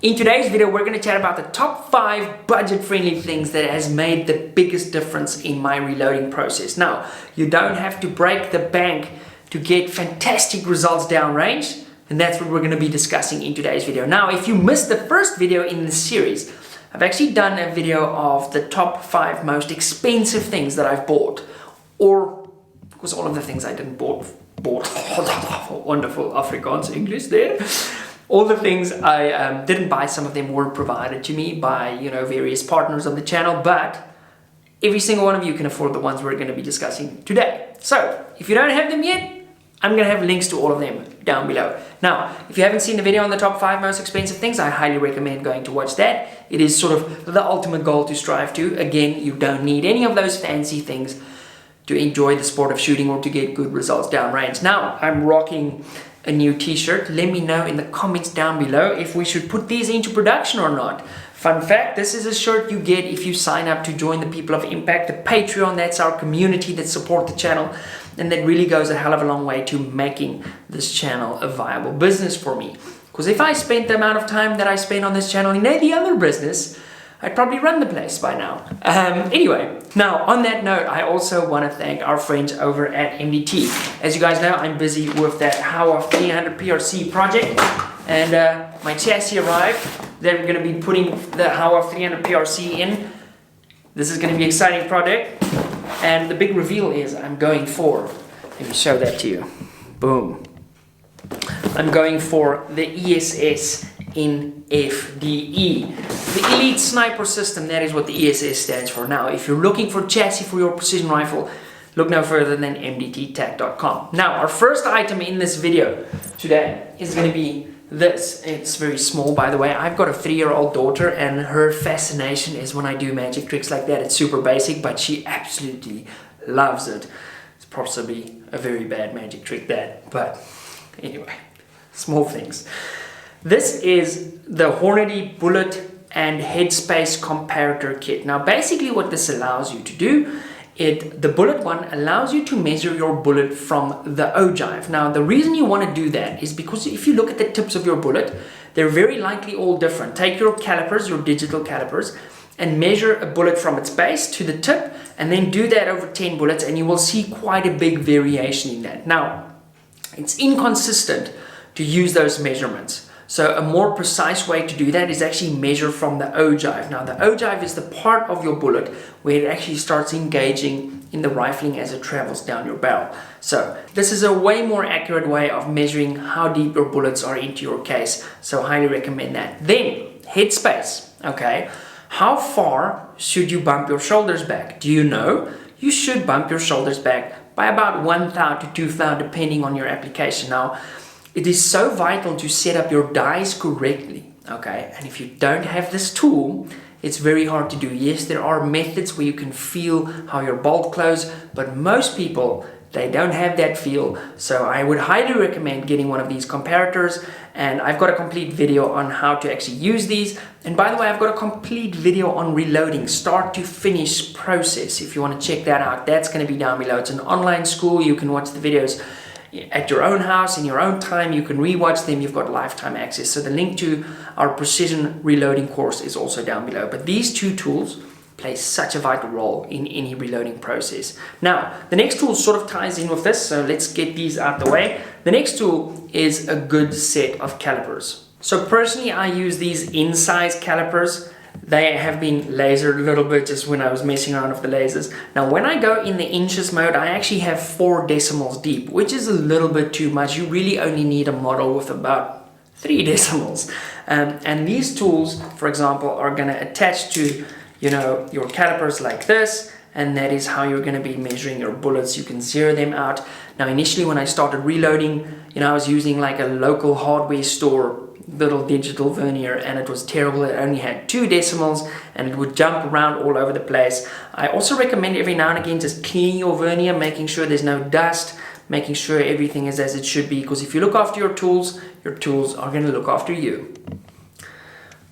In today's video, we're going to chat about the top 5 budget-friendly things that has made the biggest difference in my reloading process. Now, you don't have to break the bank to get fantastic results downrange, and that's what we're going to be discussing in today's video. Now, if you missed the first video in this series, I've actually done a video of the top 5 most expensive things that I've bought, or of course all of the things I didn't bought. Wonderful Afrikaans English there. All the things I didn't buy, some of them were provided to me by, various partners on the channel, but every single one of you can afford the ones we're going to be discussing today. So, if you don't have them yet, I'm going to have links to all of them down below. Now, if you haven't seen the video on the top 5 most expensive things, I highly recommend going to watch that. It is sort of the ultimate goal to strive to. Again, you don't need any of those fancy things to enjoy the sport of shooting or to get good results downrange. Now, I'm rocking a new t-shirt. Let me know in the comments down below if we should put these into production or not. Fun fact, this is a shirt you get if you sign up to join the People of Impact, the Patreon. That's our community that support the channel, and that really goes a hell of a long way to making this channel a viable business for me. Because if I spent the amount of time that I spend on this channel in any other business, I'd probably run the place by now. Anyway, now on that note, I also want to thank our friends over at MDT. As you guys know, I'm busy with that HOWA 300 PRC project, and my chassis arrived. They're going to be putting the HOWA 300 PRC in. This is going to be an exciting project, and the big reveal is I'm going for, let me show that to you. Boom. I'm going for the ESS in FDE. The Elite Sniper System, that is what the ESS stands for. Now, if you're looking for chassis for your precision rifle, look no further than mdttac.com. Now, our first item in this video today is going to be this. It's very small, by the way. I've got a 3-year-old daughter, and her fascination is when I do magic tricks like that. It's super basic, but she absolutely loves it. It's possibly a very bad magic trick, that, but anyway, small things. This is the Hornady Bullet and Headspace comparator kit. Now, basically what this allows you to do, the bullet one allows you to measure your bullet from the ogive. Now, the reason you want to do that is because if you look at the tips of your bullet, they're very likely all different. Take your calipers, your digital calipers, and measure a bullet from its base to the tip, and then do that over 10 bullets, and you will see quite a big variation in that. Now, it's inconsistent to use those measurements. So a more precise way to do that is actually measure from the ogive. Now, the ogive is the part of your bullet where it actually starts engaging in the rifling as it travels down your barrel. So this is a way more accurate way of measuring how deep your bullets are into your case. So I highly recommend that. Then, Headspace, okay? How far should you bump your shoulders back? Do you know? You should bump your shoulders back by about 1 thou to 2 thou depending on your application. Now, it is so vital to set up your dies correctly, okay? And if you don't have this tool, it's very hard to do. Yes, there are methods where you can feel how your bolt close, but most people, they don't have that feel. So I would highly recommend getting one of these comparators, and I've got a complete video on how to actually use these. And by the way, I've got a complete video on reloading, start to finish process. If you want to check that out, that's going to be down below. It's an online school. You can watch the videos at your own house, in your own time. You can rewatch them. You've got lifetime access. So the link to our precision reloading course is also down below. But these 2 tools play such a vital role in any reloading process. Now, the next tool sort of ties in with this, so let's get these out the way. The next tool is a good set of calipers. So personally, I use these in-size calipers. They have been lasered a little bit just when I was messing around with the lasers. Now, when I go in the inches mode, I actually have 4 decimals deep, which is a little bit too much. You really only need a model with about 3 decimals. And these tools, for example, are going to attach to, your calipers like this, and that is how you're going to be measuring your bullets. You can zero them out. Now, initially when I started reloading, I was using like a local hardware store little digital vernier, and it was terrible. It only had 2 decimals and it would jump around all over the place. I also recommend every now and again just cleaning your vernier, making sure there's no dust, making sure everything is as it should be, because if you look after your tools are going to look after you.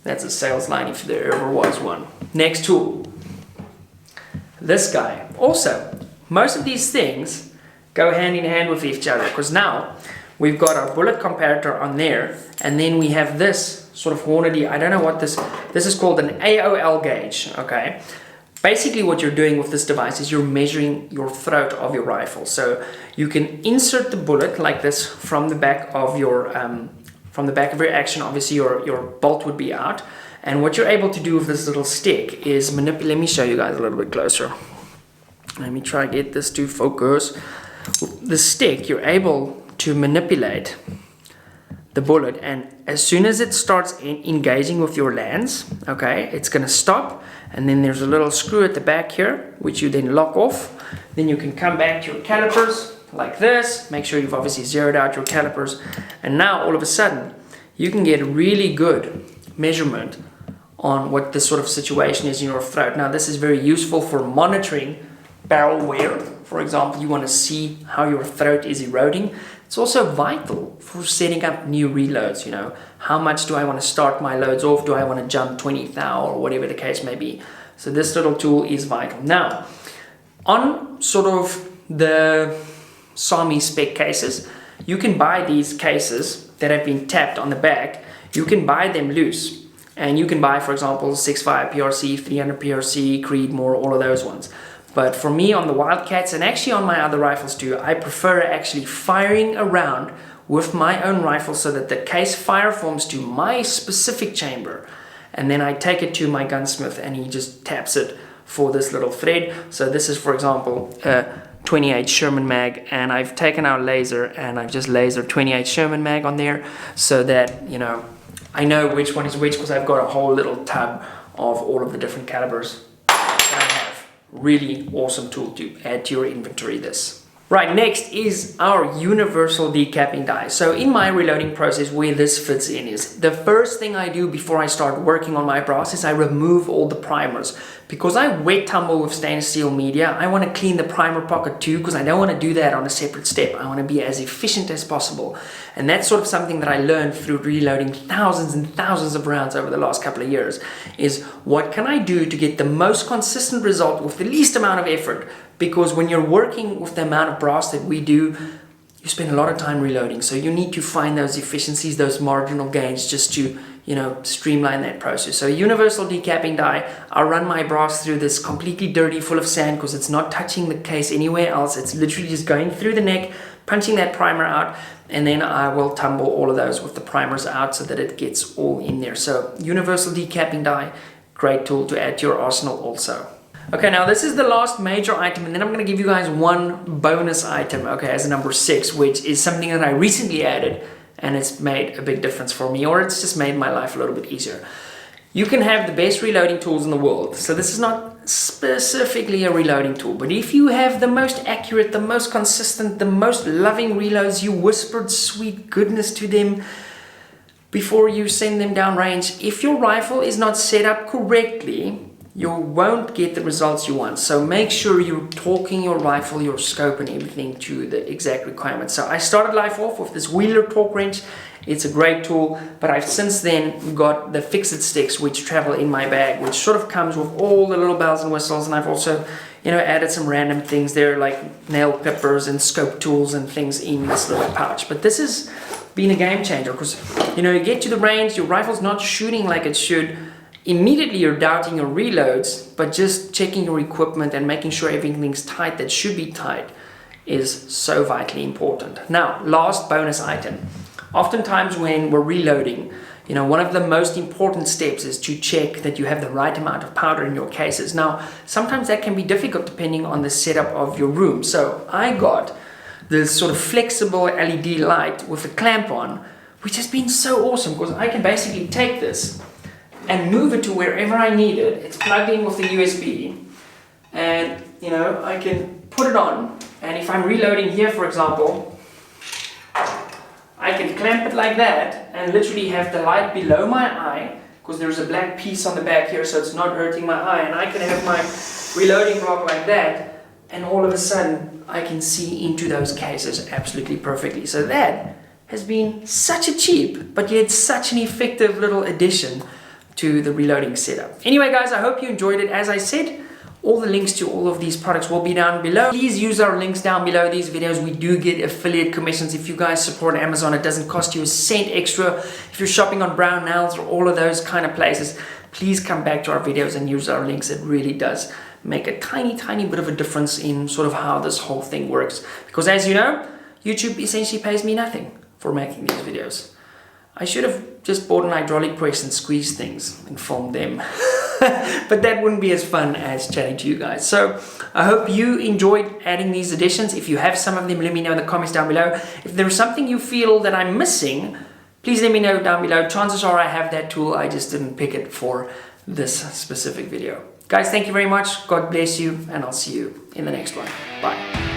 That's a sales line if there ever was one. Next tool, this guy. Also, most of these things go hand in hand with each other, because now we've got our bullet comparator on there, and then we have this sort of hornady, I don't know what this is called an AOL gauge, okay? Basically what you're doing with this device is you're measuring your throat of your rifle. So you can insert the bullet like this from the back of your action. Obviously your bolt would be out. And what you're able to do with this little stick is manipulate. Let me show you guys a little bit closer. Let me try to get this to focus. The stick, you're able to manipulate the bullet, and as soon as it starts engaging with your lens, okay, it's going to stop, and then there's a little screw at the back here which you then lock off. Then you can come back to your calipers like this, make sure you've obviously zeroed out your calipers, and now all of a sudden you can get really good measurement on what this sort of situation is in your throat. Now this is very useful for monitoring barrel wear. For example, you want to see how your throat is eroding. It's also vital for setting up new reloads, you know. How much do I want to start my loads off? Do I want to jump 20 thou or whatever the case may be? So this little tool is vital. Now, on sort of the SAMI spec cases, you can buy these cases that have been tapped on the back. You can buy them loose. And you can buy, for example, 6.5 PRC, 300 PRC, Creedmoor, all of those ones. But for me on the Wildcats, and actually on my other rifles too, I prefer actually firing around with my own rifle so that the case fire forms to my specific chamber. And then I take it to my gunsmith and he just taps it for this little thread. So this is, for example, a 28 Sherman mag, and I've taken our laser and I've just lasered 28 Sherman mag on there so that, you know, I know which one is which because I've got a whole little tub of all of the different calibers that I have. Really awesome tool to add to your inventory this. Right, next is our universal decapping die. So in my reloading process, where this fits in is the first thing I do before I start working on my brass is I remove all the primers. Because I wet tumble with stainless steel media, I want to clean the primer pocket too, because I don't want to do that on a separate step. I want to be as efficient as possible. And that's sort of something that I learned through reloading thousands and thousands of rounds over the last couple of years, is what can I do to get the most consistent result with the least amount of effort? Because when you're working with the amount of brass that we do, you spend a lot of time reloading. So you need to find those efficiencies, those marginal gains, just to, you know, streamline that process. So universal decapping die, I'll run my brass through this completely dirty, full of sand, because it's not touching the case anywhere else. It's literally just going through the neck, punching that primer out, and then I will tumble all of those with the primers out so that it gets all in there. So universal decapping die, great tool to add to your arsenal also. Okay, now this is the last major item, and then I'm going to give you guys one bonus item, okay, as a number 6, which is something that I recently added, and it's made a big difference for me, or it's just made my life a little bit easier. You can have the best reloading tools in the world, so this is not specifically a reloading tool, but if you have the most accurate, the most consistent, the most loving reloads, you whispered sweet goodness to them before you send them down range, if your rifle is not set up correctly, you won't get the results you want. So make sure you're talking your rifle, your scope and everything to the exact requirements. So I started life off with this Wheeler torque wrench. It's a great tool, but I've since then got the fix-it sticks which travel in my bag, which sort of comes with all the little bells and whistles, and I've also, you know, added some random things there like nail clippers and scope tools and things in this little pouch. But this has been a game changer because, you know, you get to the range, your rifle's not shooting like it should. Immediately you're doubting your reloads, but just checking your equipment and making sure everything's tight that should be tight is so vitally important. Now, last bonus item. Oftentimes when we're reloading, you know, one of the most important steps is to check that you have the right amount of powder in your cases. Now, sometimes that can be difficult depending on the setup of your room. So I got this sort of flexible LED light with a clamp on, which has been so awesome because I can basically take this and move it to wherever I need it. It's plugged in with the USB, and you know, I can put it on, and if I'm reloading here, for example, I can clamp it like that and literally have the light below my eye, because there's a black piece on the back here so it's not hurting my eye, and I can have my reloading block like that, and all of a sudden I can see into those cases absolutely perfectly. So that has been such a cheap but yet such an effective little addition to the reloading setup. Anyway guys, I hope you enjoyed it. As I said, All the links to all of these products will be down below. Please use our links down below these videos. We do get affiliate commissions. If you guys support Amazon, it doesn't cost you a cent extra. If you're shopping on Brown Nails or all of those kind of places, please come back to our videos and use our links. It really does make a tiny bit of a difference in sort of how this whole thing works. Because as you know, YouTube essentially pays me nothing for making these videos. I should have just bought an hydraulic press and squeezed things and filmed them. But that wouldn't be as fun as chatting to you guys. So I hope you enjoyed adding these additions. If you have some of them, let me know in the comments down below. If there's something you feel that I'm missing, please let me know down below. Chances are I have that tool, I just didn't pick it for this specific video. Guys, thank you very much. God bless you, and I'll see you in the next one. Bye.